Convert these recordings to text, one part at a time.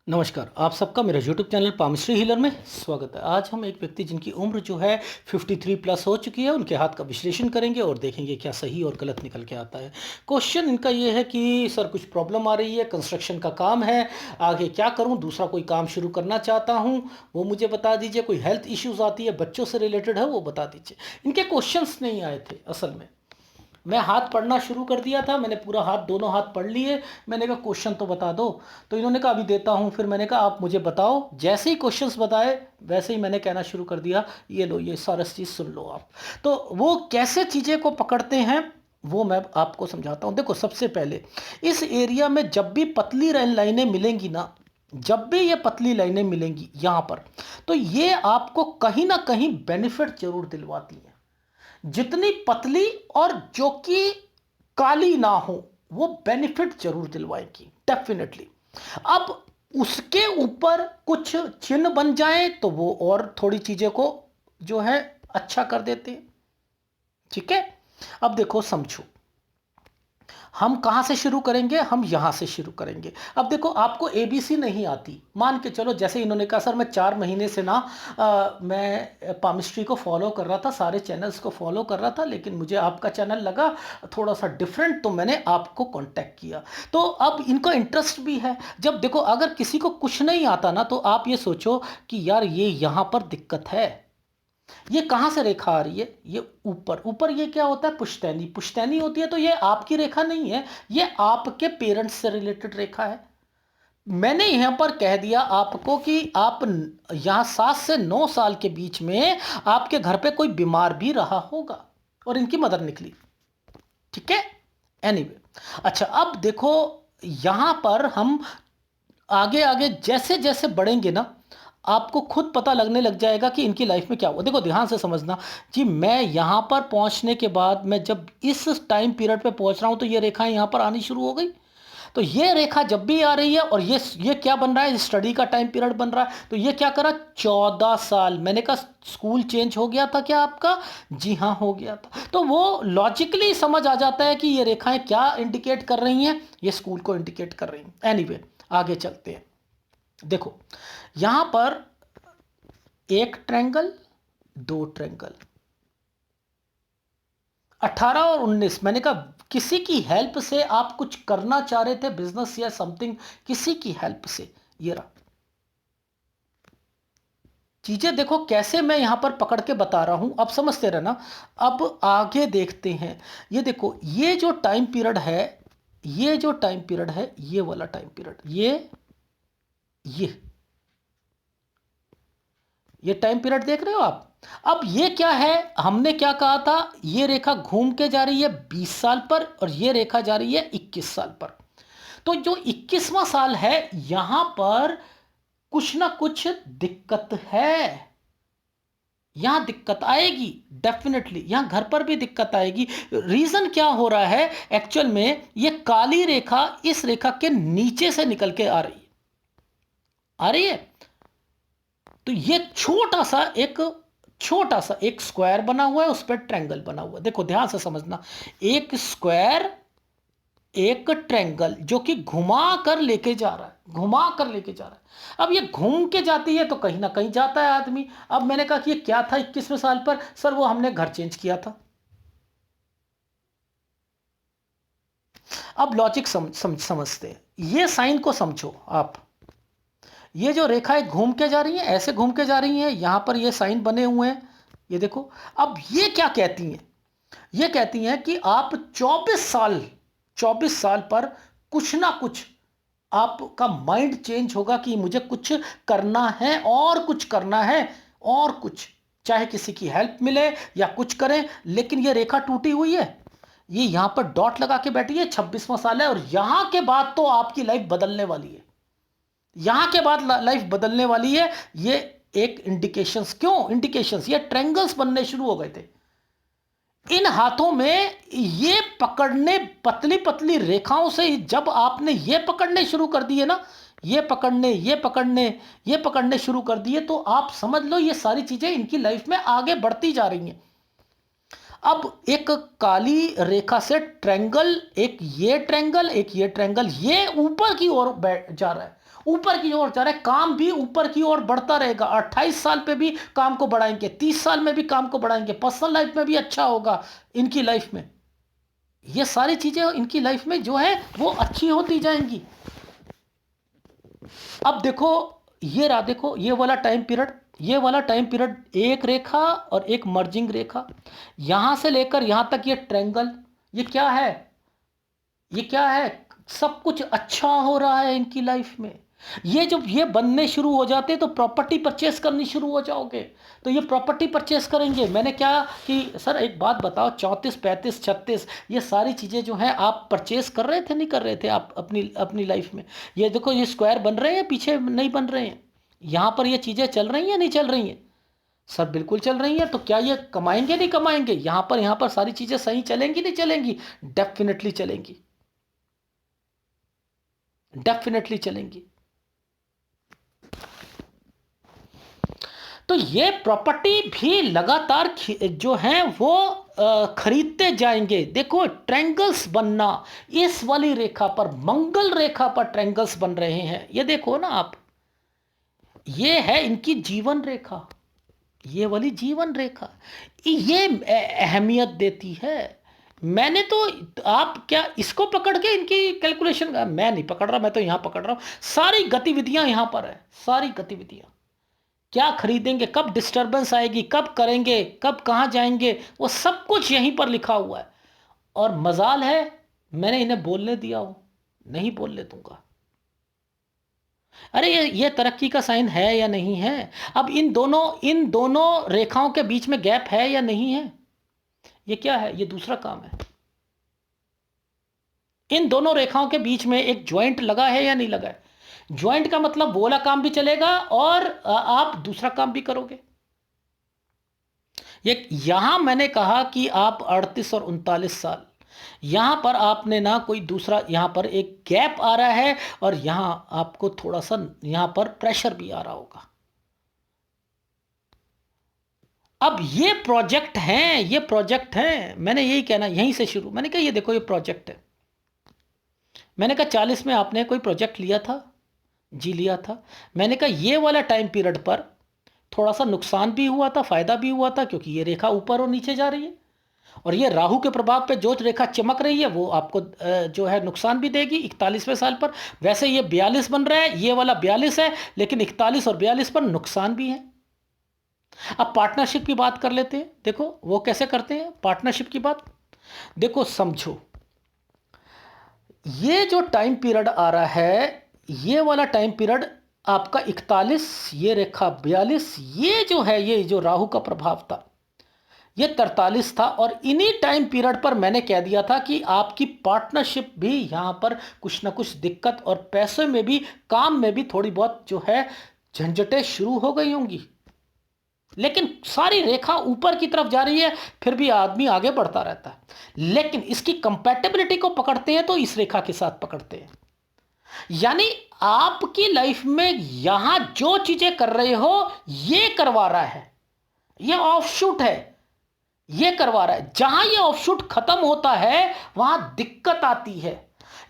नमस्कार, आप सबका मेरा यूट्यूब चैनल पामिस्ट्री हीलर में स्वागत है। आज हम एक व्यक्ति जिनकी उम्र जो है 53 प्लस हो चुकी है, उनके हाथ का विश्लेषण करेंगे और देखेंगे क्या सही और गलत निकल के आता है। क्वेश्चन इनका ये है कि सर कुछ प्रॉब्लम आ रही है, कंस्ट्रक्शन का काम है, आगे क्या करूं, दूसरा कोई काम शुरू करना चाहता हूं, वो मुझे बता दीजिए। कोई हेल्थ इश्यूज़ आती है, बच्चों से रिलेटेड है, वो बता दीजिए। इनके क्वेश्चंस नहीं आए थे असल में। मैं हाथ पढ़ना शुरू कर दिया था, मैंने पूरा हाथ, दोनों हाथ पढ़ लिए। मैंने कहा क्वेश्चन तो बता दो, तो इन्होंने कहा अभी देता हूँ। फिर मैंने कहा आप मुझे बताओ। जैसे ही क्वेश्चंस बताए वैसे ही मैंने कहना शुरू कर दिया, ये लो, ये सारा चीज़ सुन लो आप। तो वो कैसे चीज़ें को पकड़ते हैं वो मैं आपको समझाता हूँ। देखो, सबसे पहले इस एरिया में जब भी पतली रेल लाइनें मिलेंगी ना, जब भी ये पतली लाइनें मिलेंगी यहाँ पर, तो ये आपको कहीं ना कहीं बेनिफिट जरूर दिलवाती हैं। जितनी पतली और जो कि काली ना हो, वो बेनिफिट जरूर दिलवाएगी डेफिनेटली। अब उसके ऊपर कुछ चिन्ह बन जाए तो वो और थोड़ी चीजें को जो है अच्छा कर देते हैं। ठीक है, अब देखो, समझो, हम कहाँ से शुरू करेंगे? हम यहाँ से शुरू करेंगे। अब देखो, आपको एबीसी नहीं आती, मान के चलो, जैसे इन्होंने कहा सर मैं 4 महीने से ना मैं पामिस्ट्री को फॉलो कर रहा था, सारे चैनल्स को फॉलो कर रहा था, लेकिन मुझे आपका चैनल लगा थोड़ा सा डिफरेंट, तो मैंने आपको कांटेक्ट किया। तो अब इनको इंटरेस्ट भी है। जब देखो, अगर किसी को कुछ नहीं आता ना, तो आप ये सोचो कि यार ये यहाँ पर दिक्कत है। ये कहां से रेखा आ रही है? ये ऊपर ऊपर, ये क्या होता है? पुश्तैनी। पुश्तैनी होती है, तो ये आपकी रेखा नहीं है, ये आपके पेरेंट्स से रिलेटेड रेखा है। मैंने यहां पर कह दिया आपको कि आप यहां 7 से 9 साल के बीच में आपके घर पे कोई बीमार भी रहा होगा और इनकी मदर निकली। ठीक है, एनीवे। अच्छा, अब देखो, यहां पर हम आगे आगे जैसे जैसे बढ़ेंगे ना, आपको खुद पता लगने लग जाएगा कि इनकी लाइफ में क्या हुआ। देखो, ध्यान से समझना कि मैं यहाँ पर पहुँचने के बाद, मैं जब इस टाइम पीरियड पे पहुँच रहा हूँ, तो ये रेखाएं यहाँ पर आनी शुरू हो गई। तो ये रेखा जब भी आ रही है, और ये क्या बन रहा है? स्टडी का टाइम पीरियड बन रहा है। तो ये क्या करा? 14 साल। मैंने कहा स्कूल चेंज हो गया था क्या आपका? जी हाँ, हो गया था। तो वो लॉजिकली समझ आ जाता है कि ये रेखाएं क्या इंडिकेट कर रही हैं? ये स्कूल को इंडिकेट कर रही हैं। एनीवे, आगे चलते हैं। देखो, यहां पर एक ट्रायंगल, दो ट्रायंगल, 18 और 19। मैंने कहा किसी की हेल्प से आप कुछ करना चाह रहे थे, बिजनेस या समथिंग, किसी की हेल्प से। ये रहा चीजें। देखो कैसे मैं यहां पर पकड़ के बता रहा हूं, अब समझते रहना। अब आगे देखते हैं। ये देखो, ये जो टाइम पीरियड है, ये जो टाइम पीरियड है, ये वाला टाइम पीरियड, ये टाइम पीरियड देख रहे हो आप? अब ये क्या है? हमने क्या कहा था? ये रेखा घूम के जा रही है 20 साल पर, और ये रेखा जा रही है 21 साल पर। तो जो 21वां साल है, यहां पर कुछ ना कुछ दिक्कत है। यहां दिक्कत आएगी डेफिनेटली, यहां घर पर भी दिक्कत आएगी। रीजन क्या हो रहा है? एक्चुअल में ये काली रेखा इस रेखा के नीचे से निकल के आ रही है। तो ये छोटा सा एक स्क्वायर बना हुआ है, उस पर ट्रायंगल बना हुआ है। देखो ध्यान से समझना, एक स्क्वायर, एक ट्रायंगल, जो कि घुमा कर लेके जा रहा है, घुमा कर लेके जा रहा है। अब ये घूम के जाती है तो कहीं ना कहीं जाता है आदमी। अब मैंने कहा कि ये क्या था 21वें साल पर? सर वो हमने घर चेंज किया था। अब लॉजिक समझते हैं, ये साइन को समझो आप। ये जो रेखाएं घूम के जा रही हैं, ऐसे घूम के जा रही हैं, यहां पर ये साइन बने हुए हैं, ये देखो। अब ये क्या कहती हैं? ये कहती हैं कि आप 24 साल पर कुछ ना कुछ आपका माइंड चेंज होगा कि मुझे कुछ करना है, और कुछ करना है, और कुछ, चाहे किसी की हेल्प मिले या कुछ करें। लेकिन ये रेखा टूटी हुई है, ये यहां पर डॉट लगा के बैठी है, 26वां साल है, और यहां के बाद तो आपकी लाइफ बदलने वाली है। यहां के बाद लाइफ बदलने वाली है। ये एक इंडिकेशंस, क्यों इंडिकेशंस? ये ट्रायंगल्स बनने शुरू हो गए थे इन हाथों में। ये पकड़ने, पतली पतली रेखाओं से जब आपने ये पकड़ने शुरू कर दिए ना, ये पकड़ने शुरू कर दिए, तो आप समझ लो ये सारी चीजें इनकी लाइफ में आगे बढ़ती जा रही हैं। अब एक काली रेखा से ट्रायंगल, एक ये ट्रायंगल, एक ये ट्रायंगल, ये ऊपर की ओर जा रहा है, ऊपर की ओर जा रहा है, काम भी ऊपर की ओर बढ़ता रहेगा। 28 साल पे भी काम को बढ़ाएंगे, 30 साल में भी काम को बढ़ाएंगे, पर्सनल लाइफ में भी अच्छा होगा इनकी लाइफ में। ये सारी चीजें इनकी लाइफ में जो है वो अच्छी होती जाएंगी। अब देखो ये रहा, देखो ये वाला टाइम पीरियड, ये वाला टाइम पीरियड, एक रेखा और एक मर्जिंग रेखा, यहां से लेकर यहां तक ये ट्रायंगल, ये क्या है, ये क्या है, सब कुछ अच्छा हो रहा है इनकी लाइफ में। ये जब ये बनने शुरू हो जाते तो प्रॉपर्टी परचेस करनी शुरू हो जाओगे, तो ये प्रॉपर्टी परचेस करेंगे। मैंने क्या कि सर एक बात बताओ, 34 35 36 ये सारी चीज़ें जो हैं आप परचेस कर रहे थे, नहीं कर रहे थे आप अपनी अपनी लाइफ में? ये देखो ये स्क्वायर बन रहे हैं, पीछे नहीं बन रहे हैं, यहाँ पर ये चीज़ें चल रही हैं नहीं चल रही हैं? सर बिल्कुल चल रही हैं। तो क्या ये कमाएंगे नहीं कमाएंगे? यहाँ पर सारी चीज़ें सही चलेंगी नहीं चलेंगी? डेफिनेटली चलेंगी, डेफिनेटली चलेंगी। तो ये प्रॉपर्टी भी लगातार जो है वो खरीदते जाएंगे। देखो ट्रायंगल्स बनना, इस वाली रेखा पर, मंगल रेखा पर ट्रायंगल्स बन रहे हैं, ये देखो ना आप, ये है इनकी जीवन रेखा, ये वाली जीवन रेखा, ये अहमियत देती है। मैंने तो, आप क्या इसको पकड़ के इनकी कैलकुलेशन, मैं नहीं पकड़ रहा, मैं तो यहां पकड़ रहा हूं, सारी गतिविधियां यहां पर है, सारी गतिविधियां, क्या खरीदेंगे, कब डिस्टरबेंस आएगी, कब करेंगे, कब कहाँ जाएंगे, वो सब कुछ यहीं पर लिखा हुआ है। और मजाल है मैंने इन्हें बोलने दिया हो, नहीं बोलने दूंगा। अरे ये तरक्की का साइन है या नहीं है? अब इन दोनों रेखाओं के बीच में गैप है या नहीं है? ये क्या है? ये दूसरा काम है। इन दोनों रेखाओं के बीच में एक ज्वाइंट लगा है या नहीं लगा है? ज्वाइंट का मतलब वो वाला काम भी चलेगा और आप दूसरा काम भी करोगे। ये यहां मैंने कहा कि आप 38 और 39 साल, यहां पर आपने ना कोई दूसरा, यहां पर एक गैप आ रहा है और यहां आपको थोड़ा सा यहां पर प्रेशर भी आ रहा होगा। अब ये प्रोजेक्ट हैं, ये प्रोजेक्ट हैं, मैंने यही कहना, यहीं से शुरू, मैंने कहा ये देखो ये प्रोजेक्ट है। मैंने कहा 40 में आपने कोई प्रोजेक्ट लिया था, जी लिया था। मैंने कहा ये वाला टाइम पीरियड पर थोड़ा सा नुकसान भी हुआ था, फायदा भी हुआ था, क्योंकि ये रेखा ऊपर और नीचे जा रही है, और ये राहु के प्रभाव पे जो रेखा चमक रही है वो आपको जो है नुकसान भी देगी 41वें साल पर। वैसे ये 42 बन रहा है, ये वाला 42 है, लेकिन 41 और 42 पर नुकसान भी है। अब पार्टनरशिप की बात कर लेते हैं, देखो वो कैसे करते हैं पार्टनरशिप की बात। देखो समझो, ये जो टाइम पीरियड आ रहा है, ये वाला टाइम पीरियड आपका 41, ये रेखा 42, ये जो है, ये जो राहु का प्रभाव था ये 43 था, और इन्हीं टाइम पीरियड पर मैंने कह दिया था कि आपकी पार्टनरशिप भी यहां पर कुछ ना कुछ दिक्कत, और पैसे में भी, काम में भी थोड़ी बहुत जो है झंझटें शुरू हो गई होंगी। लेकिन सारी रेखा ऊपर की तरफ जा रही है, फिर भी आदमी आगे बढ़ता रहता है। लेकिन इसकी कंपैटिबिलिटी को पकड़ते हैं तो इस रेखा के साथ पकड़ते हैं। यानी आपकी लाइफ में यहां जो चीजें कर रहे हो ये करवा रहा है, ये ऑफशूट है, ये करवा रहा है। जहां ये ऑफशूट खत्म होता है वहां दिक्कत आती है।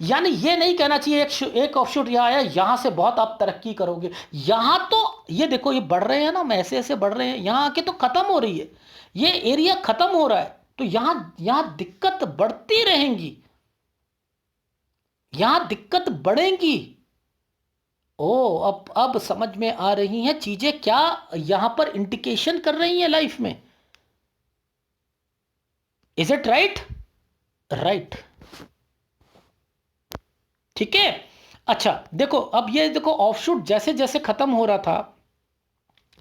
यानी ये नहीं कहना चाहिए एक ऑफशूट यहां आया, यहां से बहुत आप तरक्की करोगे, यहां तो ये देखो ये बढ़ रहे हैं ना, ऐसे ऐसे बढ़ रहे हैं, यहां आके तो खत्म हो रही है, ये एरिया खत्म हो रहा है, तो यहां यहां दिक्कत बढ़ती रहेंगी, यहां दिक्कत बढ़ेंगी। ओ अब समझ में आ रही हैं चीजें, क्या यहां पर इंडिकेशन कर रही हैं लाइफ में। Is it right? राइट, ठीक है। अच्छा देखो, अब ये देखो ऑफशूट जैसे जैसे खत्म हो रहा था,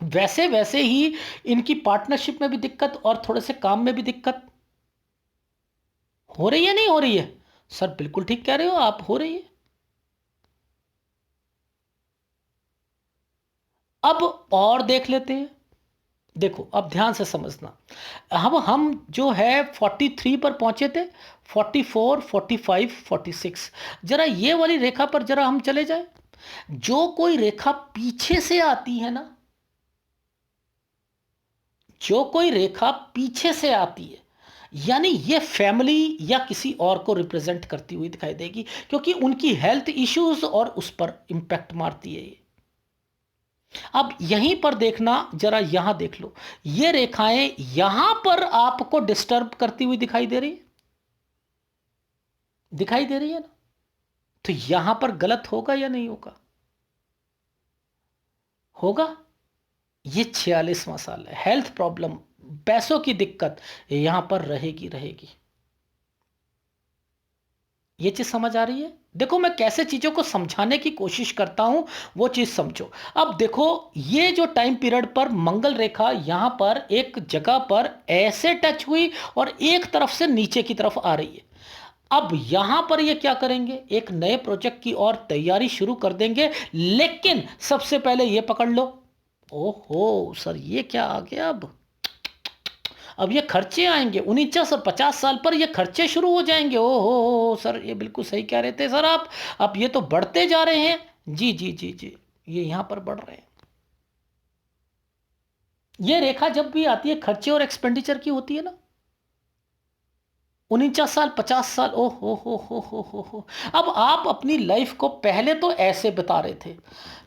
वैसे वैसे ही इनकी पार्टनरशिप में भी दिक्कत और थोड़े से काम में भी दिक्कत हो रही है, नहीं हो रही है? सर बिल्कुल ठीक कह रहे हो आप, हो रही है। अब और देख लेते हैं, देखो अब ध्यान से समझना। हम जो है 43 पर पहुंचे थे, 44 45 46, जरा ये वाली रेखा पर जरा हम चले जाए। जो कोई रेखा पीछे से आती है ना, जो कोई रेखा पीछे से आती है, यानी ये फैमिली या किसी और को रिप्रेजेंट करती हुई दिखाई देगी, क्योंकि उनकी हेल्थ इश्यूज और उस पर इंपैक्ट मारती है ये। अब यहीं पर देखना, जरा यहां देख लो, ये रेखाएं यहां पर आपको डिस्टर्ब करती हुई दिखाई दे रही है, दिखाई दे रही है ना? तो यहां पर गलत होगा या नहीं होगा? होगा। ये 46वां साल है, हेल्थ प्रॉब्लम, पैसों की दिक्कत यहां पर रहेगी रहेगी। ये चीज समझ आ रही है? देखो मैं कैसे चीजों को समझाने की कोशिश करता हूं, वो चीज समझो। अब देखो, ये जो टाइम पीरियड पर मंगल रेखा यहां पर एक जगह पर ऐसे टच हुई और एक तरफ से नीचे की तरफ आ रही है। अब यहां पर ये क्या करेंगे, एक नए प्रोजेक्ट की ओर तैयारी शुरू कर देंगे। लेकिन सबसे पहले ये पकड़ लो, ओहो सर ये क्या आ गया, अब ये खर्चे आएंगे 49 और 50 साल पर, ये खर्चे शुरू हो जाएंगे। ओहो सर, ये बिल्कुल सही कह रहे थे सर आप, अब ये तो बढ़ते जा रहे हैं। जी जी जी जी, ये यहां पर बढ़ रहे हैं। ये रेखा जब भी आती है खर्चे और एक्सपेंडिचर की होती है ना, 49 साल 50 साल, ओ हो। अब आप अपनी लाइफ को पहले तो ऐसे बता रहे थे,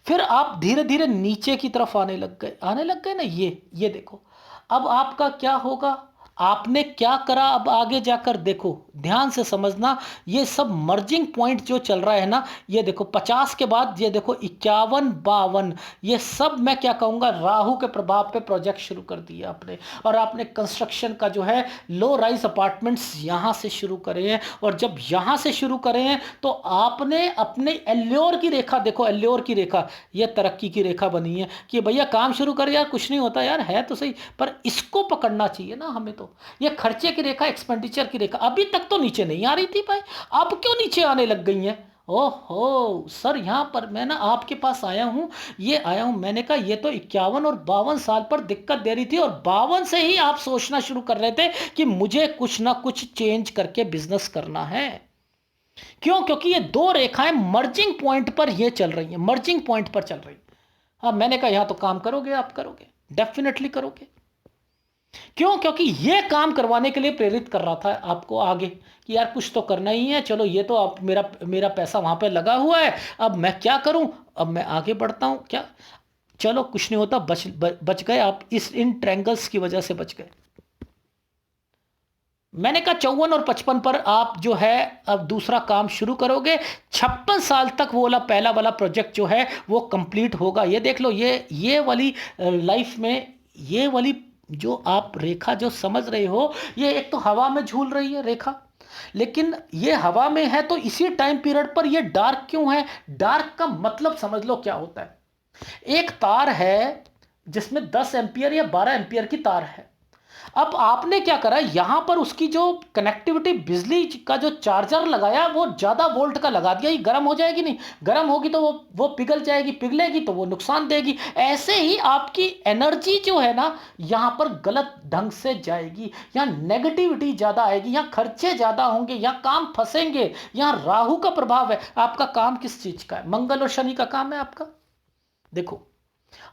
फिर आप धीरे धीरे नीचे की तरफ आने लग गए ना, ये देखो। अब आपका क्या होगा, आपने क्या करा, अब आगे जाकर देखो, ध्यान से समझना। ये सब मर्जिंग पॉइंट जो चल रहा है ना, ये देखो 50 के बाद ये देखो 51 52, ये सब मैं क्या कहूँगा, राहु के प्रभाव पे प्रोजेक्ट शुरू कर दिया आपने। और आपने कंस्ट्रक्शन का जो है लो राइज अपार्टमेंट्स यहाँ से शुरू करे हैं, और जब यहाँ से शुरू करे हैं तो आपने अपने एल्योर की रेखा देखो, एल्योर की रेखा, ये तरक्की की रेखा बनी है कि भैया काम शुरू कर यार, कुछ नहीं होता यार, है तो सही, पर इसको पकड़ना चाहिए ना हमें। तो ये खर्चे की रेखा, एक्सपेंडिचर की रेखा अभी तक तो नीचे नहीं आ रही थी भाई, अब क्यों नीचे आने लग गई हैं? ओहो सर, यहां पर मैं ना आपके पास आया हूं, ये आया हूं, मैंने कहा ये तो 51 और 52 साल पर दिक्कत दे रही थी, और 52 से ही आप सोचना शुरू कर रहे थे कि मुझे कुछ ना कुछ चेंज करके बिजनेस करना है। क्यों? क्योंकि ये दो रेखाएं मर्जिंग पॉइंट पर ये चल रही हैं, मर्जिंग पॉइंट पर चल रही। हाँ, मैंने कहा यहां तो काम करोगे, आप करोगे, डेफिनेटली करोगे। क्यों? क्योंकि ये काम करवाने के लिए प्रेरित कर रहा था आपको आगे, कि यार कुछ तो करना ही है, चलो ये तो अब मेरा मेरा पैसा वहां पे लगा हुआ है, अब मैं क्या करूं, अब मैं आगे बढ़ता हूं क्या, चलो कुछ नहीं होता, बच गए आप, इन ट्रैंगल्स की वजह से बच गए। मैंने कहा 54 और 55 पर आप जो है अब दूसरा काम शुरू करोगे, 56 साल तक वो वाला पहला वाला प्रोजेक्ट जो है वो कंप्लीट होगा। ये देख लो, ये वाली लाइफ में, ये वाली जो आप रेखा जो समझ रहे हो, ये एक तो हवा में झूल रही है रेखा, लेकिन ये हवा में है तो इसी टाइम पीरियड पर ये डार्क क्यों है? डार्क का मतलब समझ लो क्या होता है। एक तार है जिसमें 10 एम्पियर या 12 एम्पियर की तार है। अब आपने क्या करा, यहां पर उसकी जो कनेक्टिविटी, बिजली का जो चार्जर लगाया वो ज्यादा वोल्ट का लगा दिया, ये गर्म हो जाएगी नहीं, गर्म होगी तो वो पिघल जाएगी, पिघलेगी तो वो नुकसान देगी। ऐसे ही आपकी एनर्जी जो है ना, यहां पर गलत ढंग से जाएगी, यहां नेगेटिविटी ज्यादा आएगी, यहां खर्चे ज्यादा होंगे, यहां काम फंसेंगे, यहां राहु का प्रभाव है। आपका काम किस चीज का है? मंगल और शनि का काम है आपका। देखो,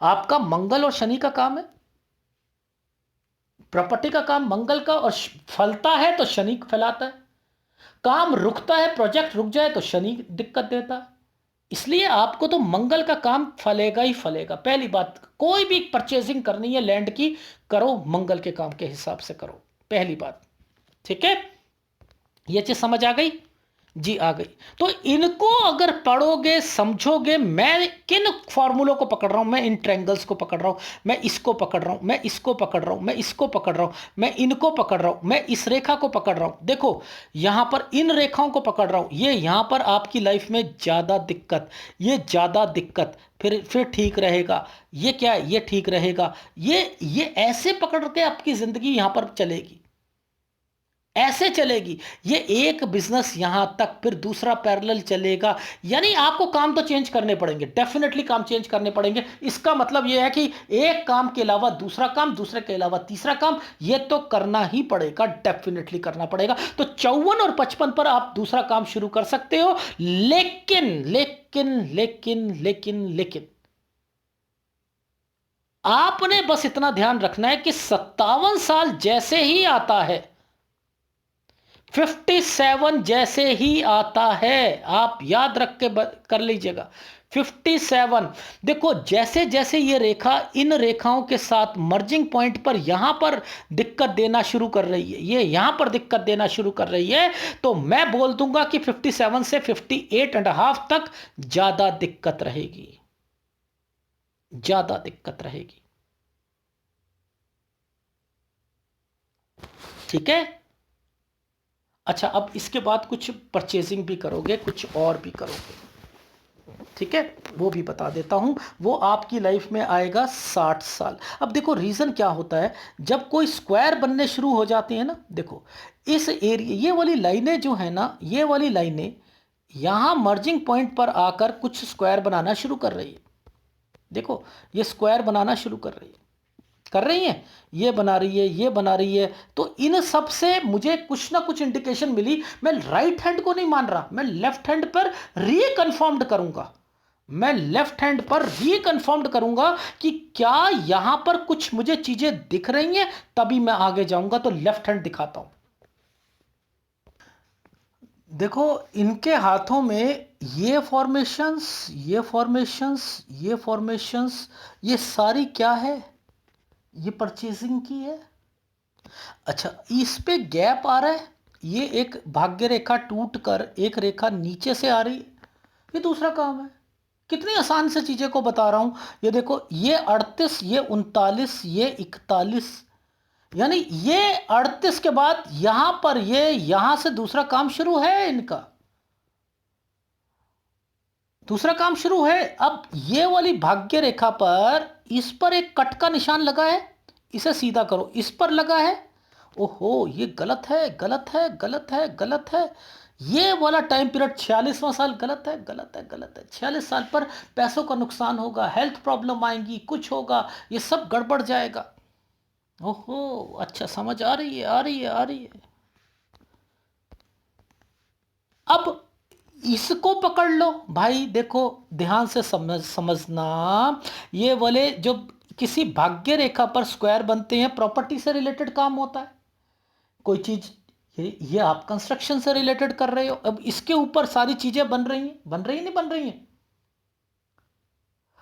आपका मंगल और शनि का काम है, प्रॉपर्टी का काम मंगल का, और फलता है तो शनि फैलाता है। काम रुकता है, प्रोजेक्ट रुक जाए तो शनि दिक्कत देता है। इसलिए आपको तो मंगल का काम फलेगा ही फलेगा। पहली बात, कोई भी परचेजिंग करनी है लैंड की, करो मंगल के काम के हिसाब से करो, पहली बात। ठीक है, ये चीज समझ आ गई? जी आ गई। तो इनको अगर पढ़ोगे, समझोगे, मैं किन फॉर्मूलों को पकड़ रहा हूं, मैं इन ट्रायंगल्स को पकड़ रहा हूं, मैं इसको पकड़ रहा हूं, मैं इसको पकड़ रहा हूं, मैं इसको पकड़ रहा हूं, मैं इनको पकड़ रहा हूं, मैं इस रेखा को पकड़ रहा हूं, देखो यहां पर इन रेखाओं को पकड़ रहा हूं, ये यहां पर आपकी लाइफ में ज्यादा दिक्कत, ये ज्यादा दिक्कत, फिर ठीक रहेगा, ये क्या है, ये ठीक रहेगा, ये ऐसे पकड़ के आपकी जिंदगी यहां पर चलेगी, ऐसे चलेगी। ये एक बिजनेस यहां तक, फिर दूसरा पैरेलल चलेगा। यानी आपको काम तो चेंज करने पड़ेंगे, डेफिनेटली काम चेंज करने पड़ेंगे। इसका मतलब यह है कि एक काम के अलावा दूसरा काम, दूसरे के अलावा तीसरा काम, ये तो करना ही पड़ेगा, डेफिनेटली करना पड़ेगा। तो 54 और 55 पर आप दूसरा काम शुरू कर सकते हो, लेकिन लेकिन लेकिन लेकिन लेकिन आपने बस इतना ध्यान रखना है कि 57 साल जैसे ही आता है, 57 जैसे ही आता है, आप याद रख के कर लीजिएगा। 57 देखो, जैसे जैसे ये रेखा इन रेखाओं के साथ मर्जिंग पॉइंट पर यहां पर दिक्कत देना शुरू कर रही है, ये यहां पर दिक्कत देना शुरू कर रही है, तो मैं बोल दूंगा कि 57 से 58.5 तक ज्यादा दिक्कत रहेगी, ज्यादा दिक्कत रहेगी। ठीक है। अच्छा, अब इसके बाद कुछ परचेजिंग भी करोगे, कुछ और भी करोगे, ठीक है, वो भी बता देता हूं। वो आपकी लाइफ में आएगा 60 साल। अब देखो रीज़न क्या होता है, जब कोई स्क्वायर बनने शुरू हो जाती है ना, देखो इस एरिया, ये वाली लाइनें जो है ना, ये वाली लाइनें यहां मर्जिंग पॉइंट पर आकर कुछ स्क्वायर बनाना शुरू कर रही है। देखो ये स्क्वायर बनाना शुरू कर रही है, कर रही है, ये बना रही है, ये बना रही है। तो इन सब से मुझे कुछ ना कुछ इंडिकेशन मिली। मैं राइट हैंड को नहीं मान रहा, मैं लेफ्ट हैंड पर रीकन्फर्म्ड करूंगा, मैं लेफ्ट हैंड पर रीकन्फर्म्ड करूंगा कि क्या यहां पर कुछ मुझे चीजें दिख रही हैं, तभी मैं आगे जाऊंगा। तो लेफ्ट हैंड दिखाता हूं। देखो इनके हाथों में ये फॉर्मेशंस, ये फॉर्मेशंस, ये फॉर्मेशंस, ये सारी क्या है, ये परचेजिंग की है। अच्छा, इस पे गैप आ रहा है, ये एक भाग्य रेखा टूट कर एक रेखा नीचे से आ रही है, ये दूसरा काम है। कितनी आसान से चीजें को बता रहा हूं। ये देखो, ये 38, ये 39, ये 41, यानी ये 38 के बाद यहां पर ये यहां से दूसरा काम शुरू है, इनका दूसरा काम शुरू है। अब ये वाली भाग्य रेखा पर इस पर एक कट का निशान लगा है, इसे सीधा करो, इस पर लगा है। ओहो, ये गलत है, गलत है, गलत है, गलत है। ये वाला टाइम पीरियड 46वां साल गलत है, गलत है, गलत है। 46 साल पर पैसों का नुकसान होगा, हेल्थ प्रॉब्लम आएंगी, कुछ होगा, ये सब गड़बड़ जाएगा। ओहो, अच्छा समझ आ रही है, आ रही है, आ रही है। अब इसको पकड़ लो भाई, देखो ध्यान से समझना। ये वाले जो किसी भाग्य रेखा पर स्क्वायर बनते हैं, प्रॉपर्टी से रिलेटेड काम होता है, कोई चीज, ये आप कंस्ट्रक्शन से रिलेटेड कर रहे हो। अब इसके ऊपर सारी चीजें बन रही हैं, बन रही नहीं बन रही हैं।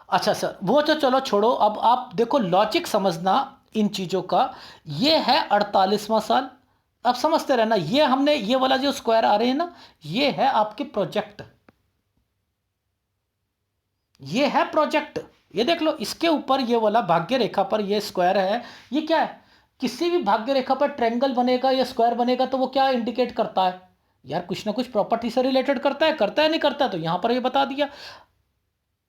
अच्छा सर, वो तो चलो छोड़ो, अब आप देखो लॉजिक समझना इन चीजों का। ये है 48वां साल। अब समझते रहना, ये हमने ये वाला जो स्क्वायर आ रहे हैं ना, ये है आपके प्रोजेक्ट, ये है प्रोजेक्ट। ये देख लो, इसके ऊपर ये वाला भाग्य रेखा पर ये स्क्वायर है। ये क्या है, किसी भी भाग्य रेखा पर ट्रायंगल बनेगा या स्क्वायर बनेगा तो वो क्या इंडिकेट करता है यार, कुछ ना कुछ प्रॉपर्टी से रिलेटेड करता है नहीं करता है, तो यहां पर ये बता दिया।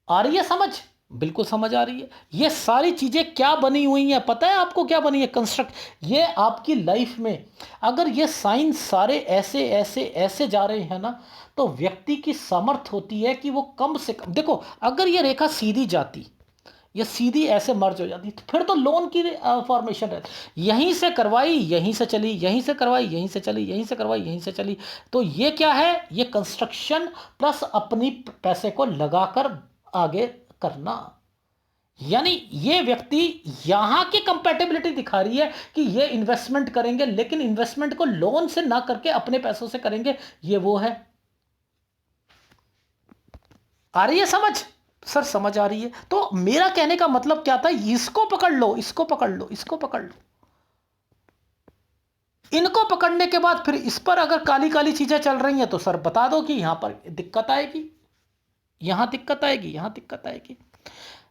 आ रही है समझ, बिल्कुल समझ आ रही है। ये सारी चीजें क्या बनी हुई हैं, पता है आपको क्या बनी है, कंस्ट्रक्ट। ये आपकी लाइफ में अगर ये साइन सारे ऐसे ऐसे ऐसे जा रहे हैं ना, तो व्यक्ति की सामर्थ होती है कि वो कम से कम, देखो अगर ये रेखा सीधी जाती, ये सीधी ऐसे मर्ज हो जाती, तो फिर तो लोन की फॉर्मेशन रहती। यहीं से करवाई, यहीं से चली, यहीं से करवाई, यहीं से चली, यहीं से करवाई, यहीं से चली। तो ये क्या है, ये कंस्ट्रक्शन प्लस अपनी पैसे को लगाकर आगे करना। यानी ये व्यक्ति यहां की कंपैटिबिलिटी दिखा रही है कि ये इन्वेस्टमेंट करेंगे, लेकिन इन्वेस्टमेंट को लोन से ना करके अपने पैसों से करेंगे। ये वो है। आ रही है समझ सर, समझ आ रही है। तो मेरा कहने का मतलब क्या था, इसको पकड़ लो, इसको पकड़ लो, इसको पकड़ लो। इनको पकड़ने के बाद फिर इस पर अगर काली काली चीजें चल रही हैं तो सर बता दो कि यहां पर दिक्कत आएगी, यहां दिक्कत आएगी, यहां दिक्कत आएगी।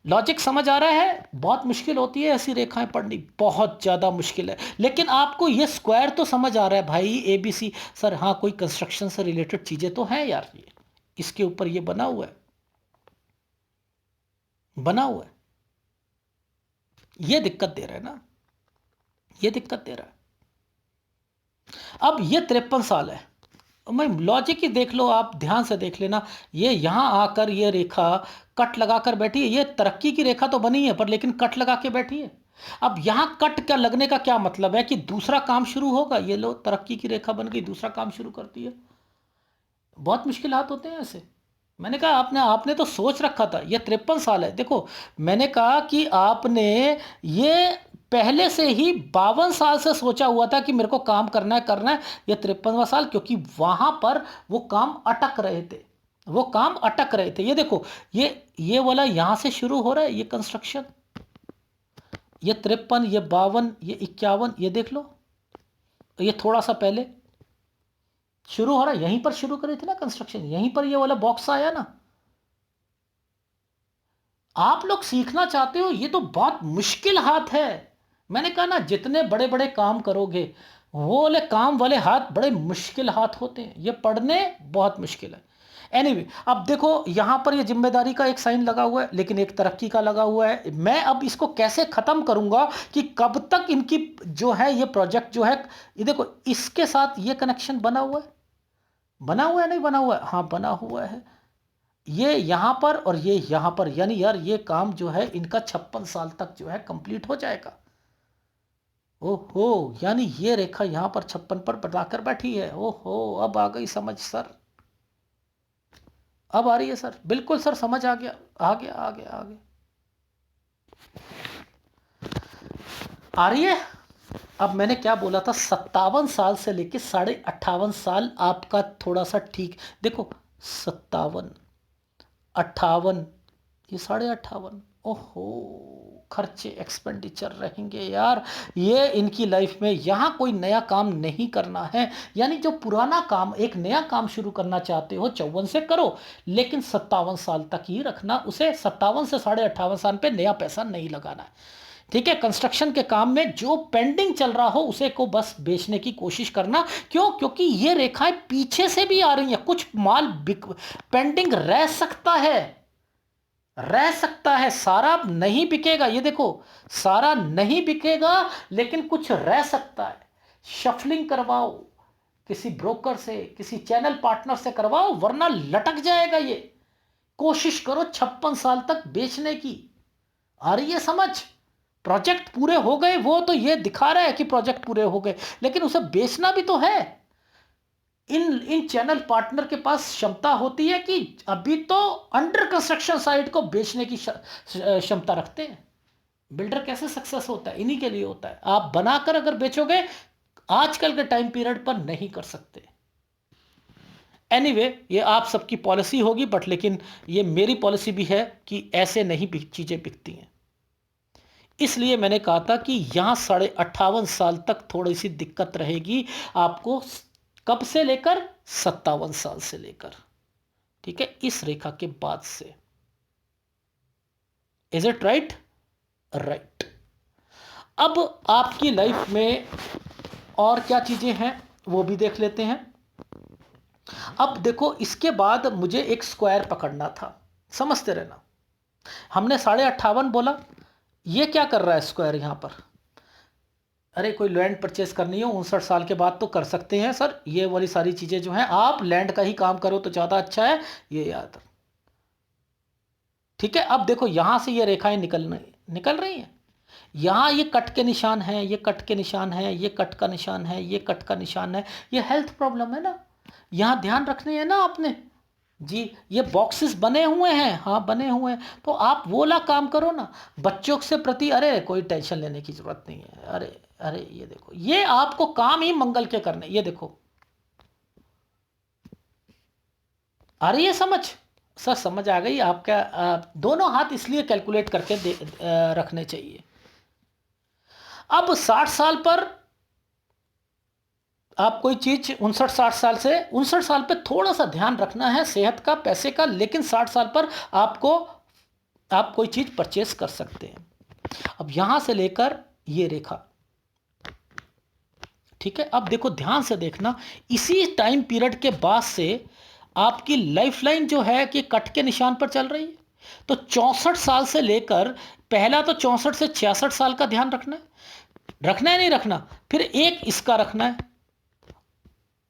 लॉजिक समझ आ रहा है। बहुत मुश्किल होती है ऐसी रेखाएं पढ़नी, बहुत ज़्यादा मुश्किल है। लेकिन आपको ये स्क्वायर तो समझ आ रहा है भाई, ABC। सर हाँ, कोई कंस्ट्रक्शन से रिलेटेड चीज़ें तो हैं यार, ये इसके ऊपर ये बना हुआ है, बना हुआ है। ये दिक्कत दे रहा है ना, ये दिक्कत दे रहा है। अब ये 53 साल है। मैं लॉजिक ही देख लो, आप ध्यान से देख लेना। ये यहां आकर ये रेखा कट लगाकर बैठी है। ये तरक्की की रेखा तो बनी है पर लेकिन कट लगा के बैठी है। अब यहां कट का लगने का क्या मतलब है कि दूसरा काम शुरू होगा। ये लो, तरक्की की रेखा बन गई, दूसरा काम शुरू करती है। बहुत मुश्किलात होते हैं ऐसे। मैंने कहा आपने आपने तो सोच रखा था। ये 53 साल है। देखो मैंने कहा कि आपने ये पहले से ही 52 साल से सोचा हुआ था कि मेरे को काम करना है, ये 53वां साल, क्योंकि वहां पर वो काम अटक रहे थे, वो काम अटक रहे थे। ये देखो, ये वाला यहां से शुरू हो रहा है, ये कंस्ट्रक्शन, ये 53, ये 52, ये 51, ये देख लो, ये थोड़ा सा पहले शुरू हो रहा है, यहीं पर शुरू करी थी ना कंस्ट्रक्शन, यहीं पर ये वाला बॉक्स आया ना। आप लोग सीखना चाहते हो, ये तो बहुत मुश्किल हाथ है। मैंने कहा ना, जितने बड़े बड़े काम करोगे, वो वाले काम वाले हाथ बड़े मुश्किल हाथ होते हैं, ये पढ़ने बहुत मुश्किल है। एनीवे, अब देखो यहां पर ये जिम्मेदारी का एक साइन लगा हुआ है, लेकिन एक तरक्की का लगा हुआ है। मैं अब इसको कैसे खत्म करूंगा कि कब तक इनकी जो है ये प्रोजेक्ट जो है, ये देखो इसके साथ ये कनेक्शन बना हुआ है, बना हुआ है नहीं बना हुआ है, हाँ बना हुआ है, ये यहां पर और ये यहां पर, यानी यार ये काम जो है इनका 56 साल तक जो है कंप्लीट हो जाएगा। ओहो, यानी ये रेखा यहां पर 56 पर बताकर बैठी है। ओहो, अब आ गई समझ सर, अब आ रही है सर, बिल्कुल सर समझ आ गया, आ गया आ गया आ गया, आ रही है। अब मैंने क्या बोला था, 57 साल से लेके 58.5 साल आपका थोड़ा सा ठीक, देखो 57, 58, ये 58.5, ओहो, खर्चे एक्सपेंडिचर रहेंगे यार, ये इनकी लाइफ में। यहाँ कोई नया काम नहीं करना है, यानी जो पुराना काम, एक नया काम शुरू करना चाहते हो 54 से करो, लेकिन 57 साल तक ही रखना उसे, 57 से 58.5 साल पे नया पैसा नहीं लगाना है। ठीक है, कंस्ट्रक्शन के काम में जो पेंडिंग चल रहा हो उसे को बस बेचने की कोशिश करना। क्यों? क्योंकि ये रेखाएं पीछे से भी आ रही हैं, कुछ माल पेंडिंग रह सकता है, रह सकता है, सारा नहीं बिकेगा। ये देखो, सारा नहीं बिकेगा, लेकिन कुछ रह सकता है। शफलिंग करवाओ, किसी ब्रोकर से, किसी चैनल पार्टनर से करवाओ, वरना लटक जाएगा ये। कोशिश करो 56 साल तक बेचने की। आ रही है समझ? प्रोजेक्ट पूरे हो गए, वो तो ये दिखा रहा है कि प्रोजेक्ट पूरे हो गए, लेकिन उसे बेचना भी तो है। इन चैनल पार्टनर के पास क्षमता होती है कि अभी तो अंडर कंस्ट्रक्शन साइट को बेचने की क्षमता रखते हैं। बिल्डर कैसे सक्सेस होता है? इन्हीं के लिए होता है। आप बनाकर अगर बेचोगे, आजकल के टाइम पीरियड पर नहीं कर सकते। एनीवे, ये आप सबकी पॉलिसी होगी, बट लेकिन ये मेरी पॉलिसी भी है कि ऐसे नहीं चीजें बिकती हैं। इसलिए मैंने कहा था कि यहां 58.5 साल तक थोड़ी सी दिक्कत रहेगी आपको, कब से लेकर 57 साल से लेकर, ठीक है, इस रेखा के बाद से। Is it right? राइट। अब आपकी लाइफ में और क्या चीजें हैं वो भी देख लेते हैं। अब देखो, इसके बाद मुझे एक स्क्वायर पकड़ना था, समझते रहना। हमने 58.5 बोला, ये क्या कर रहा है स्क्वायर यहां पर? अरे कोई लैंड परचेस करनी हो 59 साल के बाद तो कर सकते हैं सर, ये वाली सारी चीजें जो हैं, आप लैंड का ही काम करो तो ज्यादा अच्छा है, ये याद। ठीक है, अब देखो यहां से ये रेखाएं निकल रही हैं, यहां ये कट के निशान है, ये कट के निशान है, ये कट का निशान है, ये कट का निशान है। ये हेल्थ प्रॉब्लम है ना, यहां ध्यान रखने है ना आपने जी। ये बॉक्सेस बने हुए हैं, हाँ बने हुए हैं, तो आप वो ला काम करो ना। बच्चों से प्रति अरे कोई टेंशन लेने की जरूरत नहीं है। अरे अरे ये देखो, ये आपको काम ही मंगल के करने। ये देखो, आ रही है समझ? सर समझ आ गई आपका। दोनों हाथ इसलिए कैलकुलेट करके रखने चाहिए। अब 60 साल पर आप कोई चीज, 59-60 साल से 59 साल पे थोड़ा सा ध्यान रखना है सेहत का, पैसे का, लेकिन 60 साल पर आप कोई चीज परचेस कर सकते हैं। अब यहां से लेकर ये रेखा, ठीक है, अब देखो ध्यान से देखना, इसी टाइम पीरियड के बाद से आपकी लाइफ लाइन जो है कि कट के निशान पर चल रही है। तो 64 साल से लेकर, पहला तो 64 से 66 साल का ध्यान रखना है नहीं रखना, फिर एक इसका रखना है,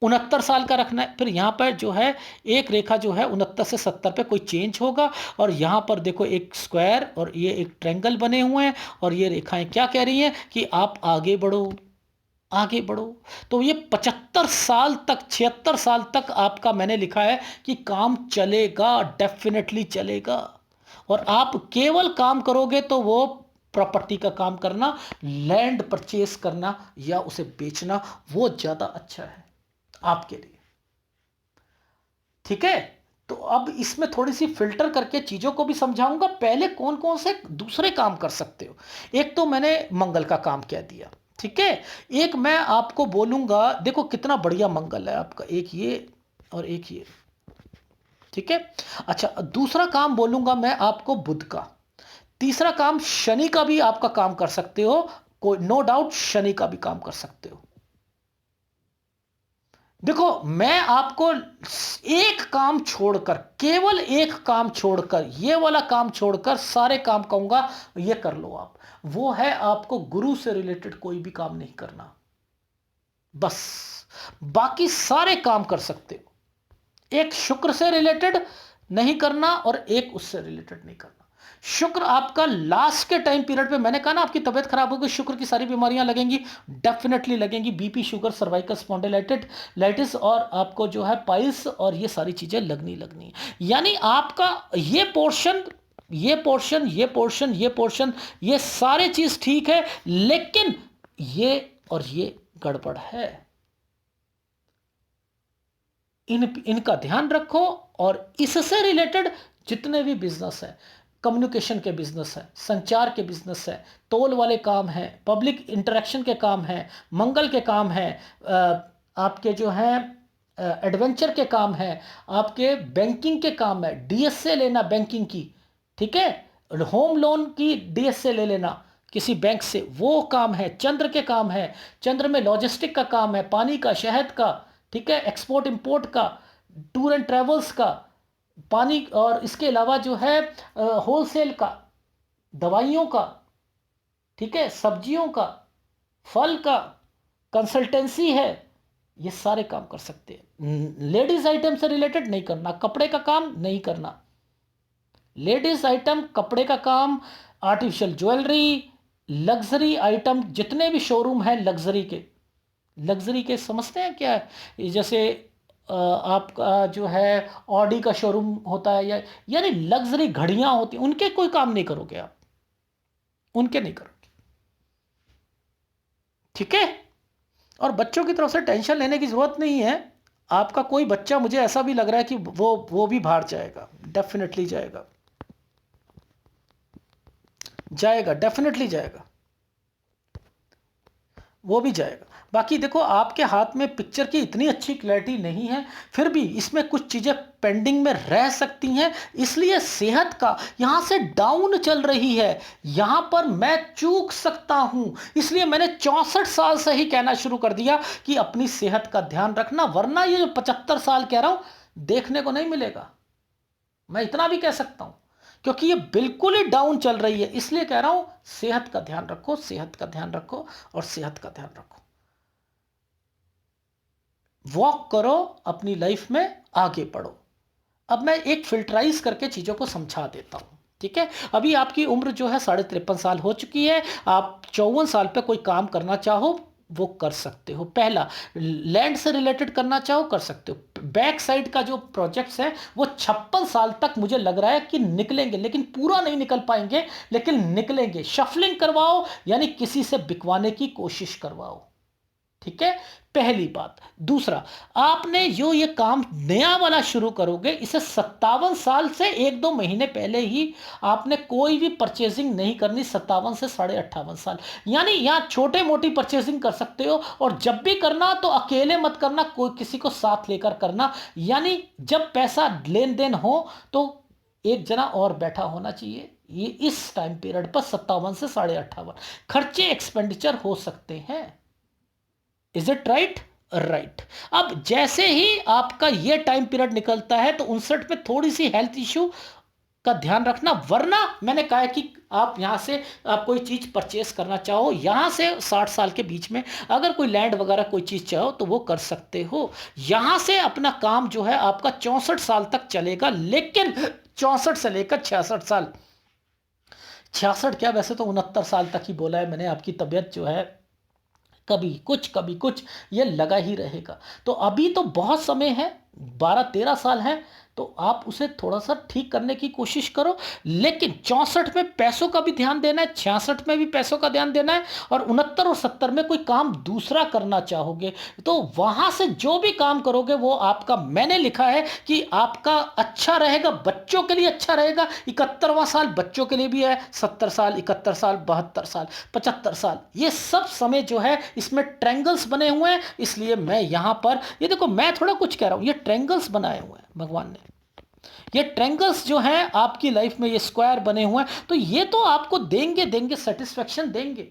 69 साल का रखना है, फिर यहां पर जो है एक रेखा जो है 69 से 70 पे कोई चेंज होगा, और यहां पर देखो एक स्क्वायर और ये एक ट्रायंगल बने हुए हैं, और ये रेखाएं क्या कह रही हैं कि आप आगे बढ़ो, आगे बढ़ो। तो ये 75 साल तक, 76 साल तक आपका मैंने लिखा है कि काम चलेगा, डेफिनेटली चलेगा। और आप केवल काम करोगे तो वो प्रॉपर्टी का काम करना, लैंड परचेस करना या उसे बेचना, वो ज्यादा अच्छा है आपके लिए। ठीक है, तो अब इसमें थोड़ी सी फिल्टर करके चीजों को भी समझाऊंगा। पहले कौन कौन से दूसरे काम कर सकते हो। एक तो मैंने मंगल का काम कह दिया, ठीक है। एक मैं आपको बोलूंगा, देखो कितना बढ़िया मंगल है आपका, एक ये और एक ये, ठीक है। अच्छा, दूसरा काम बोलूंगा मैं आपको बुध का। तीसरा काम शनि का भी आपका काम कर सकते हो, कोई नो डाउट शनि का भी काम कर सकते हो। देखो मैं आपको एक काम छोड़कर, केवल एक काम छोड़कर, ये वाला काम छोड़कर सारे काम कहूंगा ये कर लो आप। वो है आपको गुरु से रिलेटेड कोई भी काम नहीं करना, बस। बाकी सारे काम कर सकते हो। एक शुक्र से रिलेटेड नहीं करना और एक उससे रिलेटेड नहीं करना। शुक्र आपका लास्ट के टाइम पीरियड पे, मैंने कहा ना आपकी तबीयत खराब होगी, शुक्र की सारी बीमारियां लगेंगी, डेफिनेटली लगेंगी। बीपी, शुगर, सर्वाइकल स्पॉन्डिलाइटिस और आपको जो है पाइल्स और ये सारी चीजें लगनी। यानी आपका ये पोर्शन, ये पोर्शन, ये पोर्शन, ये पोर्शन, ये सारे चीज ठीक है, लेकिन ये और ये गड़बड़ है। इनका ध्यान रखो। और इससे रिलेटेड जितने भी बिजनेस है, कम्युनिकेशन के बिजनेस है, संचार के बिजनेस है, तोल वाले काम है, पब्लिक इंटरेक्शन के काम है, मंगल के काम है, आपके जो है एडवेंचर के काम है, आपके बैंकिंग के काम है, डीएसए लेना बैंकिंग की, ठीक है, होम लोन की डीएसए ले लेना किसी बैंक से, वो काम है। चंद्र के काम है, चंद्र में लॉजिस्टिक का काम है, पानी का, शहद का, ठीक है, एक्सपोर्ट इंपोर्ट का, टूर एंड ट्रेवल्स का, पानी, और इसके अलावा जो है होलसेल का, दवाइयों का, ठीक है, सब्जियों का, फल का, कंसल्टेंसी है, ये सारे काम कर सकते हैं। लेडीज आइटम से रिलेटेड नहीं करना, कपड़े का काम नहीं करना, लेडीज आइटम, कपड़े का काम, आर्टिफिशियल ज्वेलरी, लग्जरी आइटम, जितने भी शोरूम हैं लग्जरी के समझते हैं क्या है, जैसे आपका जो है ऑडी का शोरूम होता है, या यानी लग्जरी घड़ियां होती, उनके कोई काम नहीं करोगे आप, उनके नहीं करोगे, ठीक है। और बच्चों की तरफ से टेंशन लेने की जरूरत नहीं है। आपका कोई बच्चा, मुझे ऐसा भी लग रहा है कि वो भी बाहर जाएगा, डेफिनेटली जाएगा, डेफिनेटली जाएगा, वो भी जाएगा। बाकी देखो आपके हाथ में पिक्चर की इतनी अच्छी क्लैरिटी नहीं है, फिर भी इसमें कुछ चीजें पेंडिंग में रह सकती हैं, इसलिए सेहत का यहां से डाउन चल रही है, यहां पर मैं चूक सकता हूं, इसलिए मैंने 64 साल से ही कहना शुरू कर दिया कि अपनी सेहत का ध्यान रखना, वरना ये जो 75 साल कह रहा हूं देखने को नहीं मिलेगा। मैं इतना भी कह सकता हूं, क्योंकि ये बिल्कुल ही डाउन चल रही है, इसलिए कह रहा हूं सेहत का ध्यान रखो, सेहत का ध्यान रखो और सेहत का ध्यान रखो। वॉक करो, अपनी लाइफ में आगे बढ़ो। अब मैं एक फिल्टराइज करके चीजों को समझा देता हूं, ठीक है। अभी आपकी उम्र जो है 53.5 साल हो चुकी है। आप 54 साल पे कोई काम करना चाहो वो कर सकते हो। पहला, लैंड से रिलेटेड करना चाहो कर सकते हो। बैक साइड का जो प्रोजेक्ट्स है वो 56 साल तक मुझे लग रहा है कि निकलेंगे, लेकिन पूरा नहीं निकल पाएंगे, लेकिन निकलेंगे। शफलिंग करवाओ, यानी किसी से बिकवाने की कोशिश करवाओ, ठीक है, पहली बात। दूसरा, आपने जो ये काम नया वाला शुरू करोगे, इसे 57 साल से 1-2 महीने पहले ही आपने कोई भी परचेजिंग नहीं करनी, 57 से 58.5 साल, यानी यहां छोटे मोटी परचेजिंग कर सकते हो। और जब भी करना तो अकेले मत करना, कोई किसी को साथ लेकर करना, यानी जब पैसा लेन देन हो तो एक जना और बैठा होना चाहिए। ये इस टाइम पीरियड पर 57 से 58.5 खर्चे एक्सपेंडिचर हो सकते हैं। Is it right? राइट। अब जैसे ही आपका ये टाइम पीरियड निकलता है तो 59 पे थोड़ी सी हेल्थ इश्यू का ध्यान रखना, वरना मैंने कहा है कि आप यहां से आप कोई चीज परचेस करना चाहो, यहां से 60 साल के बीच में अगर कोई लैंड वगैरह कोई चीज चाहो तो वो कर सकते हो। यहां से अपना काम जो है आपका 64 साल तक चलेगा, लेकिन 64 से लेकर 66 साल, 66 क्या, वैसे तो 69 साल तक ही बोला है मैंने। आपकी तबीयत जो है कभी कुछ ये लगा ही रहेगा। तो अभी तो बहुत समय है, 12-13 साल है, तो तो आप उसे थोड़ा सा ठीक करने की कोशिश करो। लेकिन 64 में पैसों का भी ध्यान देना है, 66 में भी पैसों का ध्यान देना है, और 69 और 70 में कोई काम दूसरा करना चाहोगे तो वहां से जो भी काम करोगे वो आपका, मैंने लिखा है कि आपका अच्छा रहेगा, बच्चों के लिए अच्छा रहेगा। 71वां साल बच्चों के लिए भी है, 70 साल, 71 साल, 72 साल, 75 साल, ये सब समय जो है इसमें ट्रायंगल्स बने हुए हैं। इसलिए मैं यहां पर, ये देखो मैं थोड़ा कुछ कह रहा हूं, ये ट्रायंगल्स बनाए हुए हैं भगवान ने। ये ट्रायंगल्स जो हैं आपकी लाइफ में, ये स्क्वायर बने हुए हैं, तो ये तो आपको देंगे देंगे सेटिस्फेक्शन देंगे।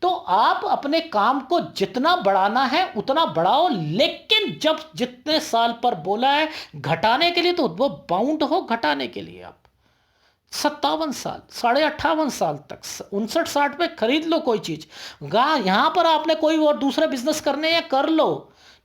तो आप अपने काम को जितना बढ़ाना है उतना बढ़ाओ, लेकिन जब जितने साल पर बोला है घटाने के लिए तो वो बाउंड हो घटाने के लिए। आप 57 साल, 58.5 साल तक, 59-60 में खरीद लो कोई चीज। यहां पर आपने कोई और दूसरे बिजनेस करने हैं कर लो,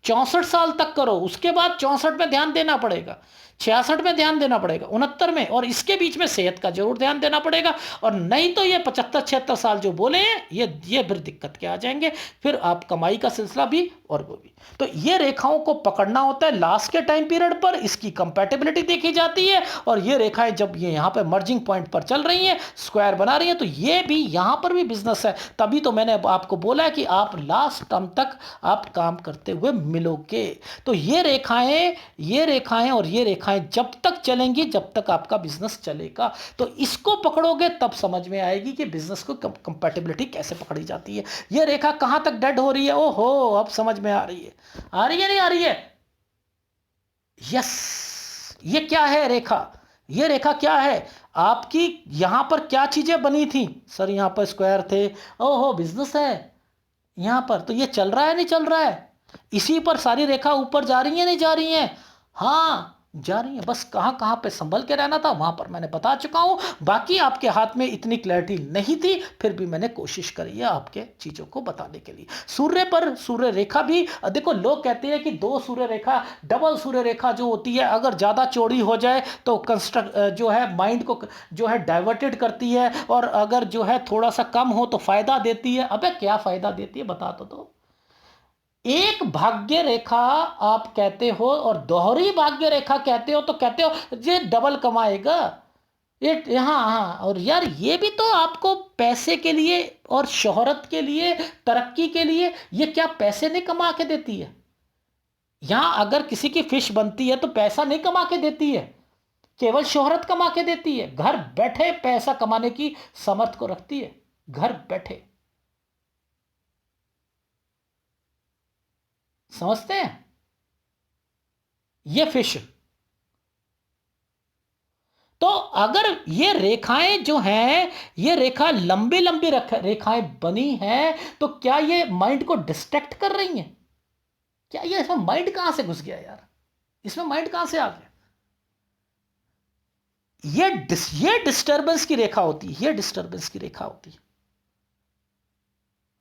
64 साल तक करो, उसके बाद 64 में ध्यान देना पड़ेगा, 66 में ध्यान देना पड़ेगा, 69 में, और इसके बीच में सेहत का जरूर ध्यान देना पड़ेगा। और नहीं तो ये 75-76 साल जो बोले हैं ये फिर दिक्कत के आ जाएंगे, फिर आप कमाई का सिलसिला भी और वो भी। तो ये रेखाओं को पकड़ना होता है लास्ट के टाइम पीरियड पर, इसकी कंपैटिबिलिटी देखी जाती है। और ये रेखाएं जब ये यहां पर मर्जिंग पॉइंट पर चल रही हैं, स्क्वायर बना रही हैं, तो ये भी यहां पर भी बिजनेस है। तभी तो मैंने आपको बोला है कि आप लास्ट टर्म तक आप काम करते हुए मिलोगे। तो ये रेखाएं और ये रेखाएं जब तक चलेंगी जब तक आपका बिजनेस चलेगा। तो इसको पकड़ोगे तब समझ में आएगी कि बिजनेस को कंपैटिबिलिटी कैसे पकड़ी जाती है। ये रेखा कहां तक डेड हो रही है, ओहो अब समझ में आ रही है, आ रही है नहीं आ रही है? यस, ये क्या है रेखा, ये रेखा क्या है आपकी? यहां पर क्या चीजें बनी थी सर? यहां पर स्क्वायर थे, ओहो बिजनेस है यहां पर, तो ये चल रहा है नहीं चल रहा है? इसी पर सारी रेखा ऊपर जा रही है नहीं जा रही है? हाँ जा रही है, बस कहां कहां पे संभल के रहना था वहां पर मैंने बता चुका हूं। बाकी आपके हाथ में इतनी क्लैरिटी नहीं थी, फिर भी मैंने कोशिश करी है आपके चीजों को बताने के लिए। सूर्य पर सूर्य रेखा भी देखो, लोग कहते हैं कि दो सूर्य रेखा, डबल सूर्य रेखा जो होती है अगर ज्यादा चौड़ी हो जाए तो कंस्ट्रक्ट जो है माइंड को जो है डाइवर्टेड करती है, और अगर जो है थोड़ा सा कम हो तो फायदा देती है। अबे क्या फायदा देती है बता तो दो। एक भाग्य रेखा आप कहते हो और दोहरी भाग्य रेखा कहते हो, तो कहते हो ये डबल कमाएगा ये, हाँ हाँ। और यार ये भी तो आपको पैसे के लिए और शोहरत के लिए, तरक्की के लिए, ये क्या पैसे नहीं कमा के देती है? यहां अगर किसी की फिश बनती है तो पैसा नहीं कमा के देती है, केवल शोहरत कमा के देती है। घर बैठे पैसा कमाने की समर्थ को रखती है, घर बैठे। समझते हैं? ये फिश। तो अगर ये रेखाएं जो हैं, ये रेखा लंबी लंबी रेखाएं बनी हैं, तो क्या ये माइंड को डिस्ट्रैक्ट कर रही हैं? क्या ये, इसमें माइंड कहां से घुस गया यार? इसमें माइंड कहां से आ गया? ये डिस्टर्बेंस की रेखा होती है, ये डिस्टर्बेंस की रेखा होती है।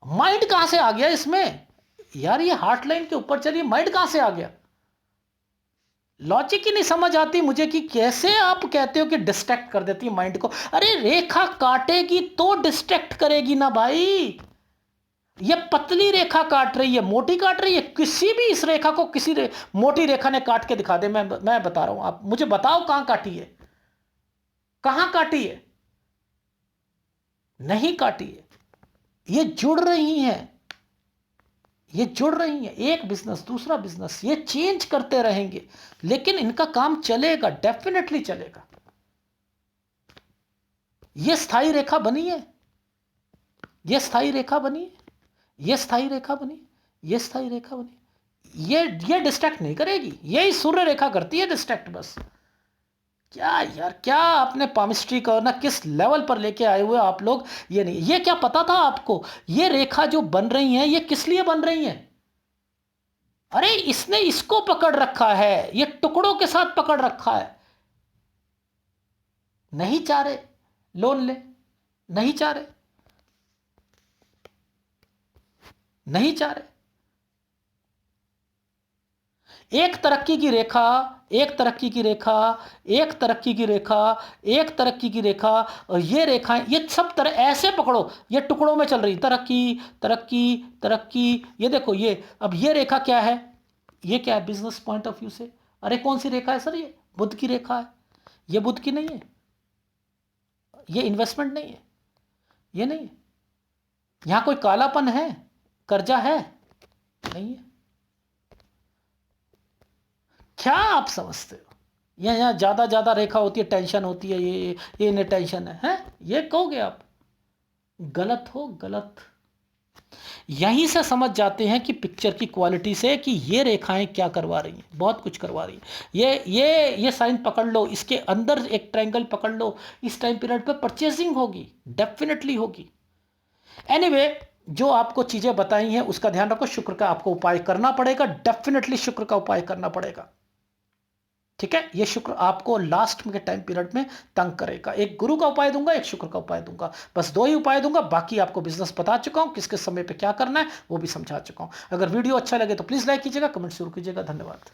माइंड कहां से आ गया इसमें यार? ये हार्ट लाइन के ऊपर चलिए, माइंड कहां से आ गया? लॉजिक ही नहीं समझ आती मुझे कि कैसे आप कहते हो कि डिस्ट्रैक्ट कर देती है माइंड को। अरे रेखा काटेगी तो डिस्ट्रैक्ट करेगी ना भाई। ये पतली रेखा काट रही है, मोटी काट रही है? किसी भी इस रेखा को किसी मोटी रेखा ने काट के दिखा दे, मैं बता रहा हूं, आप मुझे बताओ कहां काटी है, कहां काटी है? नहीं काटी है। ये जुड़ रही हैं, ये जुड़ रही हैं, एक बिजनेस दूसरा बिजनेस, ये चेंज करते रहेंगे, लेकिन इनका काम चलेगा, डेफिनेटली चलेगा। ये स्थायी रेखा बनी है, ये स्थायी रेखा बनी है, ये स्थायी रेखा बनी, ये स्थायी रेखा बनी। ये डिस्ट्रैक्ट नहीं करेगी, यही सूर्य रेखा करती है डिस्ट्रैक्ट बस। क्या यार, क्या आपने पामिस्ट्री को ना किस लेवल पर लेके आए हुए आप लोग? ये नहीं, ये क्या पता था आपको? ये रेखा जो बन रही है ये किस लिए बन रही है? अरे इसने इसको पकड़ रखा है, ये टुकड़ों के साथ पकड़ रखा है। नहीं चाह रहे लोन ले, नहीं चाह रहे, नहीं चाह रहे। एक तरक्की की रेखा, एक तरक्की की रेखा, एक तरक्की की रेखा, एक तरक्की की रेखा, और ये रेखाएं, ये सब तरह ऐसे पकड़ो, ये टुकड़ों में चल रही, तरक्की तरक्की तरक्की। ये देखो, ये अब ये रेखा क्या है? ये क्या है बिजनेस पॉइंट ऑफ व्यू से? अरे कौन सी रेखा है सर ये? बुध की रेखा है, ये बुध की नहीं है, ये इन्वेस्टमेंट नहीं है, ये नहीं है। यहां कोई कालापन है, कर्जा है, नहीं है। क्या आप समझते हो? यहाँ ज्यादा रेखा होती है, टेंशन होती है, ये इन्हें टेंशन है, हैं? ये कहोगे आप? गलत हो, गलत। यहीं से समझ जाते हैं कि पिक्चर की क्वालिटी से कि ये रेखाएं क्या करवा रही हैं, बहुत कुछ करवा रही हैं। ये साइन पकड़ लो, इसके अंदर एक ट्रायंगल पकड़ लो, इस टाइम पीरियड पे परचेजिंग होगी, डेफिनेटली होगी। एनीवे, जो आपको चीजें बताई हैं उसका ध्यान रखो। शुक्र का आपको उपाय करना पड़ेगा, डेफिनेटली शुक्र का उपाय करना पड़ेगा, ठीक है। ये शुक्र आपको लास्ट में के टाइम पीरियड में तंग करेगा। एक गुरु का उपाय दूंगा, एक शुक्र का उपाय दूंगा, बस दो ही उपाय दूंगा। बाकी आपको बिजनेस बता चुका हूं, किस किस समय पे क्या करना है वो भी समझा चुका हूं। अगर वीडियो अच्छा लगे तो प्लीज लाइक कीजिएगा, कमेंट जरूर कीजिएगा। धन्यवाद।